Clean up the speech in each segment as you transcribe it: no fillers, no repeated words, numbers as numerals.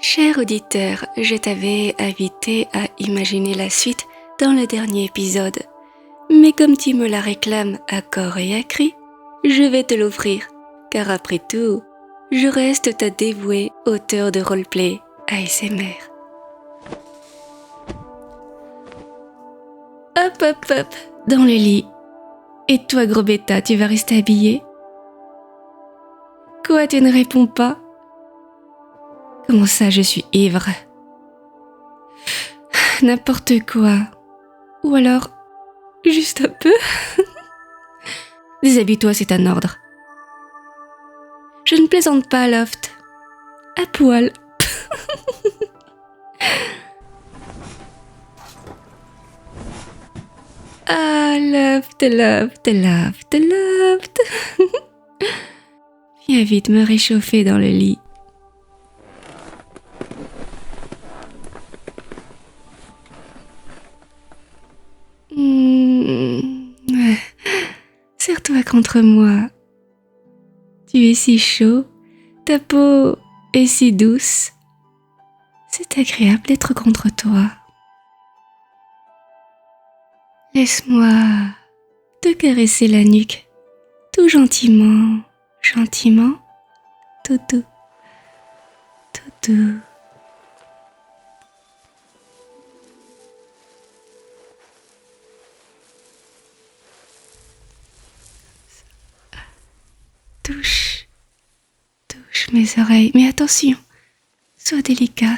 Cher auditeur, je t'avais invité à imaginer la suite dans le dernier épisode. Mais comme tu me la réclames à corps et à cri, je vais te l'offrir. Car après tout, je reste ta dévouée auteure de roleplay ASMR. Hop hop hop, dans le lit. Et toi gros bêta, tu vas rester habillé? Quoi, tu ne réponds pas? Comment ça, je suis ivre? N'importe quoi. Ou alors, juste un peu. Déshabille-toi, c'est un ordre. Je ne plaisante pas, Loft. À poil. Ah, Loft, Loft, Loft, Loft. Viens vite me réchauffer dans le lit. Serre-toi contre moi. Tu es si chaud, ta peau est si douce. C'est agréable d'être contre toi. Laisse-moi te caresser la nuque, tout gentiment, gentiment, tout doux, tout doux. Touche, touche mes oreilles, mais attention, sois délicat.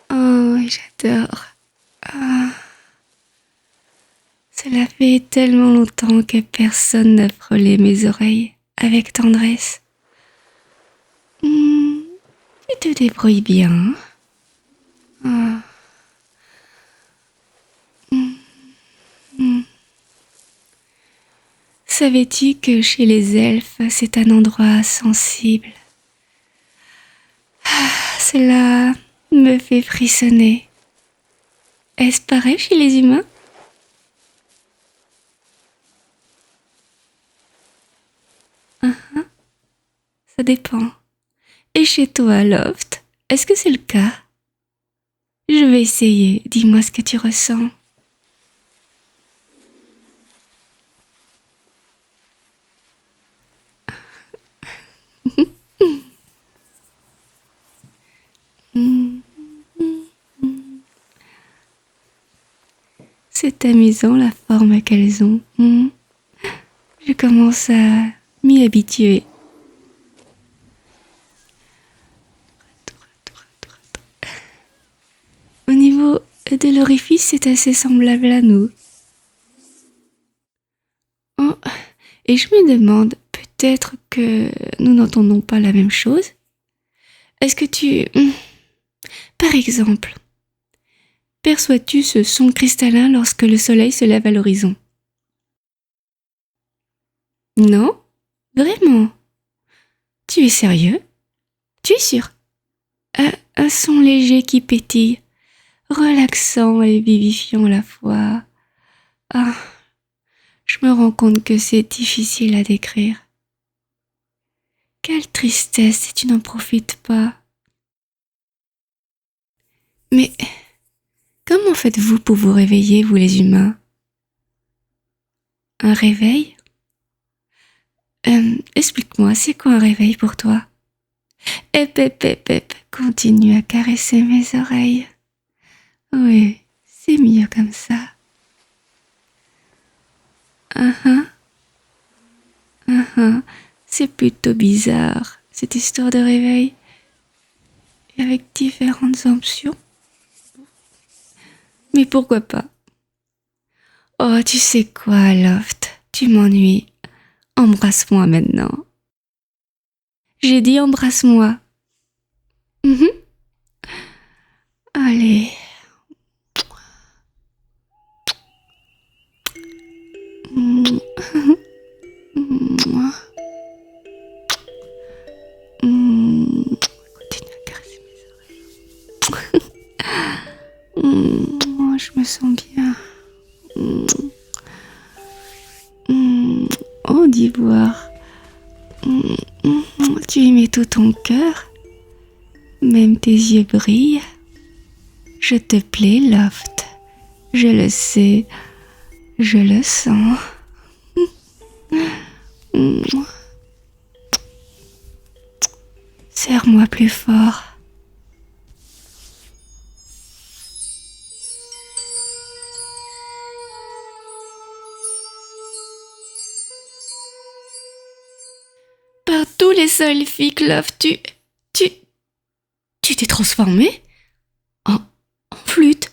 Oh, j'adore. Ah. Cela fait tellement longtemps que personne n'a frôlé mes oreilles avec tendresse. Tu te débrouilles bien. Ah. Savais-tu que chez les elfes, c'est un endroit sensible? Cela me fait frissonner. Est-ce pareil chez les humains? Ça dépend. Et chez toi, Loft, est-ce que c'est le cas? Je vais essayer. Dis-moi ce que tu ressens. C'est amusant la forme qu'elles ont. Je commence à m'y habituer. Au niveau de l'orifice, c'est assez semblable à nous. Oh, et je me demande, peut-être que nous n'entendons pas la même chose. Est-ce que tu... Par exemple, perçois-tu ce son cristallin lorsque le soleil se lève à l'horizon? Non? Vraiment? Tu es sérieux? Tu es sûr? Un son léger qui pétille, relaxant et vivifiant à la fois. Ah, je me rends compte que c'est difficile à décrire. Quelle tristesse si tu n'en profites pas. Mais comment faites-vous pour vous réveiller, vous les humains? Un réveil? Explique-moi, c'est quoi un réveil pour toi? Continue à caresser mes oreilles. Oui, c'est mieux comme ça. C'est plutôt bizarre, cette histoire de réveil. Et avec différentes options. Mais pourquoi pas? Oh, tu sais quoi, Loft? Tu m'ennuies. Embrasse-moi maintenant. J'ai dit embrasse-moi. Allez. Continue à caresser mes oreilles. Je me sens bien. Oh, d'ivoire. Tu y mets tout ton cœur. Même tes yeux brillent. Je te plais, Loft. Je le sais. Je le sens. Serre-moi plus fort. Par tous les salviques, Loft, tu t'es transformé en flûte.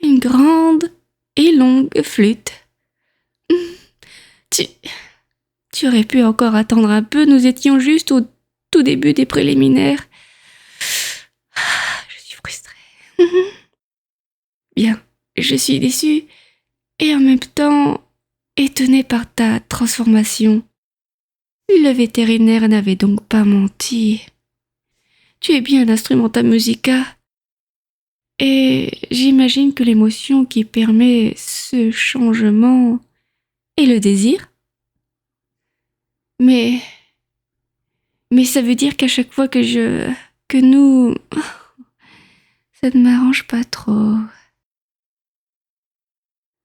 Une grande et longue flûte. Tu aurais pu encore attendre un peu, nous étions juste au tout début des préliminaires. Je suis frustrée. Bien, je suis déçue et en même temps étonnée par ta transformation. Le vétérinaire n'avait donc pas menti. Tu es bien instrumental musica et j'imagine que l'émotion qui permet ce changement est le désir. Mais ça veut dire qu'à chaque fois que nous, ça ne m'arrange pas trop.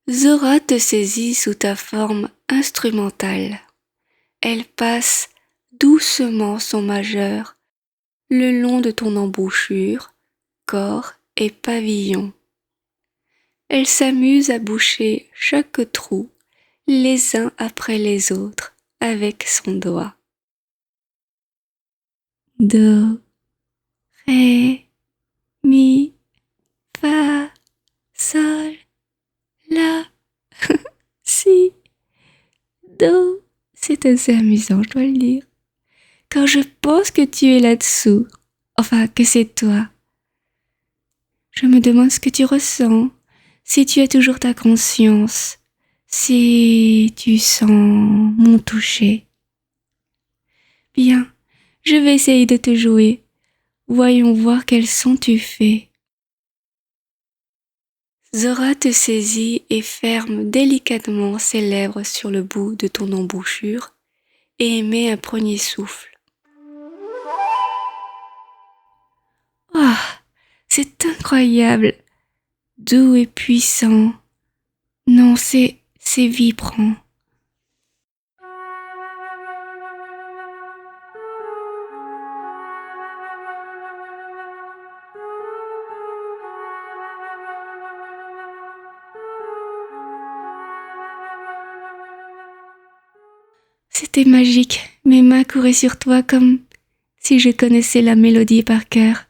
Zora te saisit sous ta forme instrumentale. Elle passe doucement son majeur le long de ton embouchure, corps et pavillon. Elle s'amuse à boucher chaque trou, les uns après les autres, avec son doigt. Do, ré, mi, fa, sol, la, si, do. C'est assez amusant, je dois le dire. Quand je pense que tu es là-dessous, enfin que c'est toi, je me demande ce que tu ressens, si tu as toujours ta conscience, si tu sens mon toucher. Bien, je vais essayer de te jouer. Voyons voir quel son tu fais. Zora te saisit et ferme délicatement ses lèvres sur le bout de ton embouchure et émet un premier souffle. Ah, c'est incroyable, doux et puissant. Non, c'est vibrant. C'était magique, mes mains couraient sur toi comme si je connaissais la mélodie par cœur.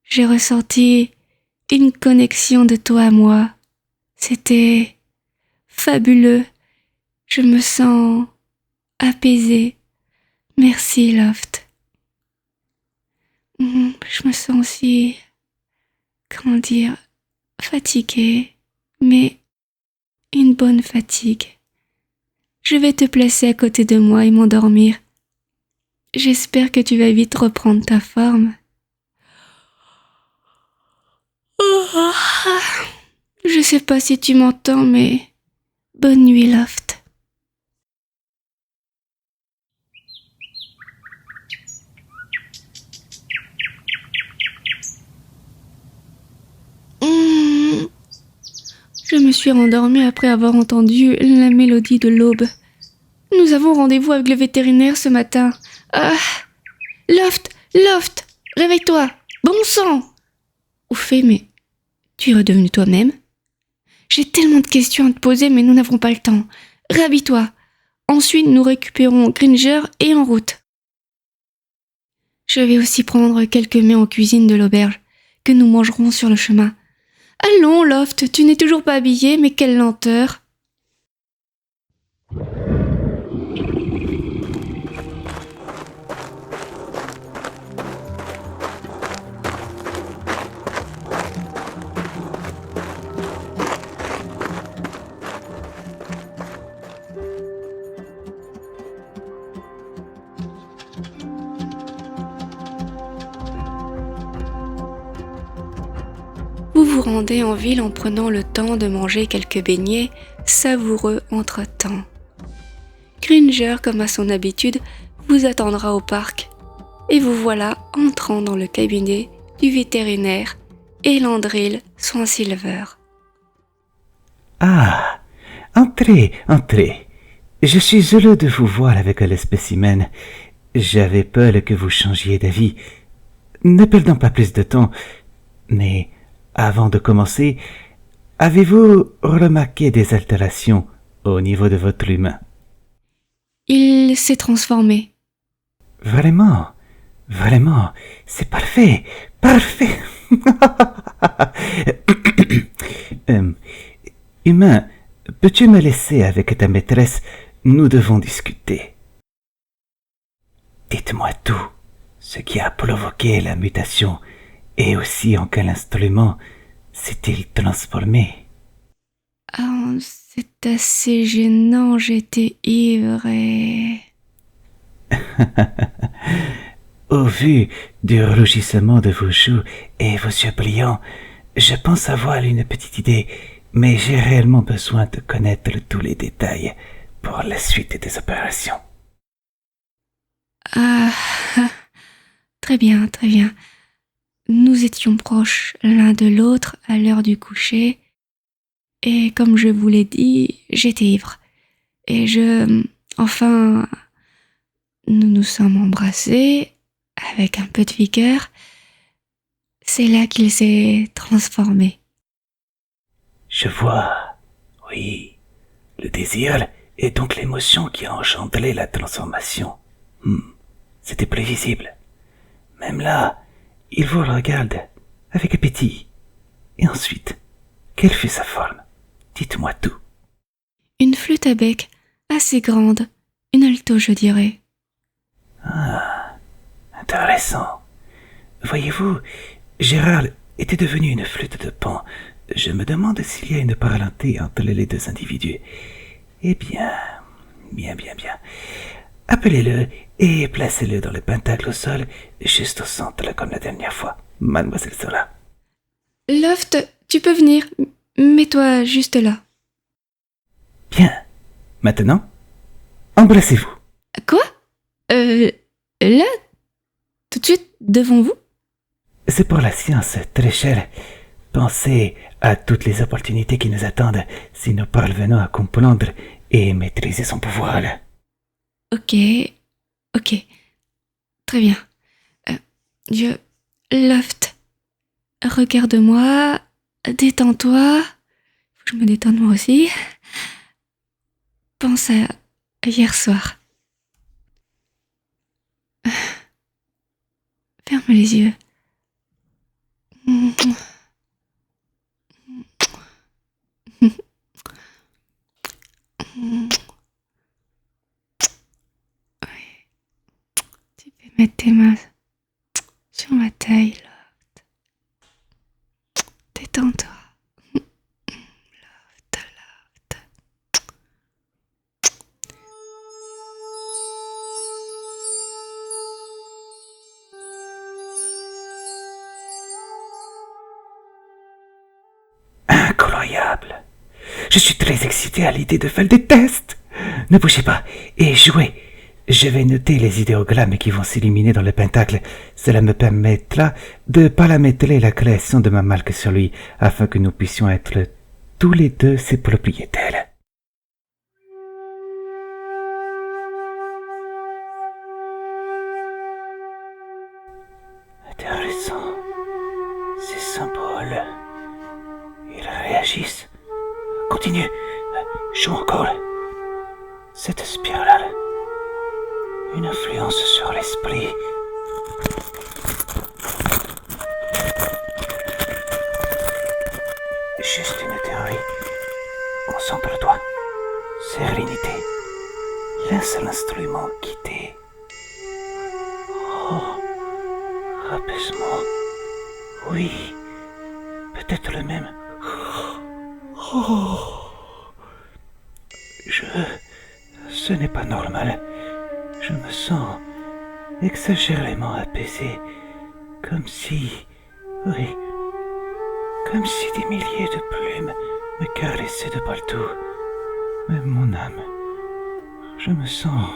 J'ai ressenti une connexion de toi à moi. C'était fabuleux. Je me sens apaisée. Merci, Loft. Je me sens aussi, fatiguée, mais une bonne fatigue. Je vais te placer à côté de moi et m'endormir. J'espère que tu vas vite reprendre ta forme. Je sais pas si tu m'entends, mais bonne nuit, Loft. Je me suis rendormie après avoir entendu la mélodie de l'aube. Nous avons rendez-vous avec le vétérinaire ce matin. Ah, Loft, réveille-toi, bon sang! Ouf, mais tu es redevenu toi-même? J'ai tellement de questions à te poser, mais nous n'avons pas le temps. Rhabille-toi. Ensuite, nous récupérons Gringer et en route. Je vais aussi prendre quelques mets en cuisine de l'auberge, que nous mangerons sur le chemin. Allons, Loft, tu n'es toujours pas habillé, mais quelle lenteur! Vous vous rendez en ville en prenant le temps de manger quelques beignets savoureux entre-temps. Gringer, comme à son habitude, vous attendra au parc. Et vous voilà entrant dans le cabinet du vétérinaire Elandril Swan-Silver. Ah, entrez, entrez. Je suis heureux de vous voir avec le spécimen. J'avais peur que vous changiez d'avis. Ne perdons pas plus de temps. Mais avant de commencer, avez-vous remarqué des altérations au niveau de votre humain? Il s'est transformé. Vraiment, vraiment, c'est parfait, parfait. Euh, Humain, peux-tu me laisser avec ta maîtresse? Nous devons discuter. Dites-moi tout, ce qui a provoqué la mutation et aussi en quel instrument s'est-il transformé? Ah, c'est assez gênant, j'étais ivre et... Au vu du rougissement de vos joues et vos yeux brillants, je pense avoir une petite idée, mais j'ai réellement besoin de connaître tous les détails pour la suite des opérations. Ah, très bien, très bien. Nous étions proches l'un de l'autre à l'heure du coucher, et comme je vous l'ai dit, j'étais ivre. Et enfin, nous nous sommes embrassés avec un peu de vigueur. C'est là qu'il s'est transformé. Je vois. Oui. Le désir est donc l'émotion qui a engendré la transformation. C'était prévisible. Même là, il vous regarde avec appétit. Et ensuite, quelle fut sa forme? Dites-moi tout. Une flûte à bec, assez grande, une alto, je dirais. Ah, intéressant. Voyez-vous, Gérard était devenu une flûte de pan. Je me demande s'il y a une parenté entre les deux individus. Eh bien, bien. Appelez-le et placez-le dans le pentacle au sol, juste au centre comme la dernière fois, mademoiselle Zola. Loft, tu peux venir. Mets-toi juste là. Bien. Maintenant, embrassez-vous. Quoi Là? Tout de suite devant vous? C'est pour la science, très chère. Pensez à toutes les opportunités qui nous attendent si nous parvenons à comprendre et maîtriser son pouvoir. Ok. Très bien. Loft, regarde-moi, détends-toi. Faut que je me détende moi aussi. Pense à hier soir. Ferme les yeux. Tu peux mettre tes mains sur ma taille, Loft. Détends-toi. Loft. Incroyable. Je suis très excité à l'idée de faire des tests. Ne bougez pas et jouez. Je vais noter les idéogrammes qui vont s'éliminer dans le pentacle. Cela me permettra de paramétrer la création de ma marque sur lui afin que nous puissions être tous les deux ses propriétaires. Intéressant. Ces symboles. Ils réagissent. Continue. Joue encore. Cette spirale. Une influence sur l'esprit. Juste une théorie. Concentre-toi. Sérénité. Laisse l'instrument quitter. Oh. Apaisement. Oui. Peut-être le même. Oh. Ce n'est pas normal. Je me sens exagérément apaisé. Comme si... Oui. Comme si des milliers de plumes me caressaient de partout. Mais mon âme... Je me sens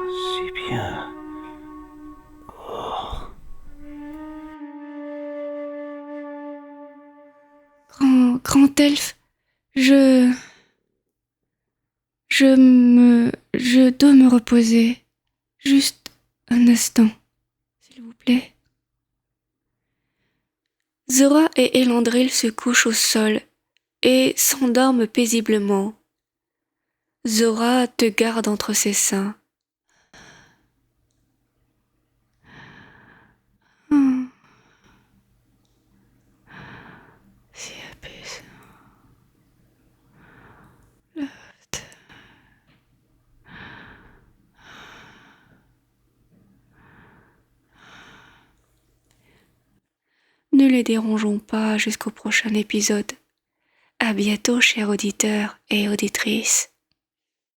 si bien. Oh. Grand elfe, je dois me reposer. Juste un instant, s'il vous plaît. Zora et Elandril se couchent au sol et s'endorment paisiblement. Zora te garde entre ses seins. Si apaisant. Ne les dérangeons pas jusqu'au prochain épisode. À bientôt, chers auditeurs et auditrices.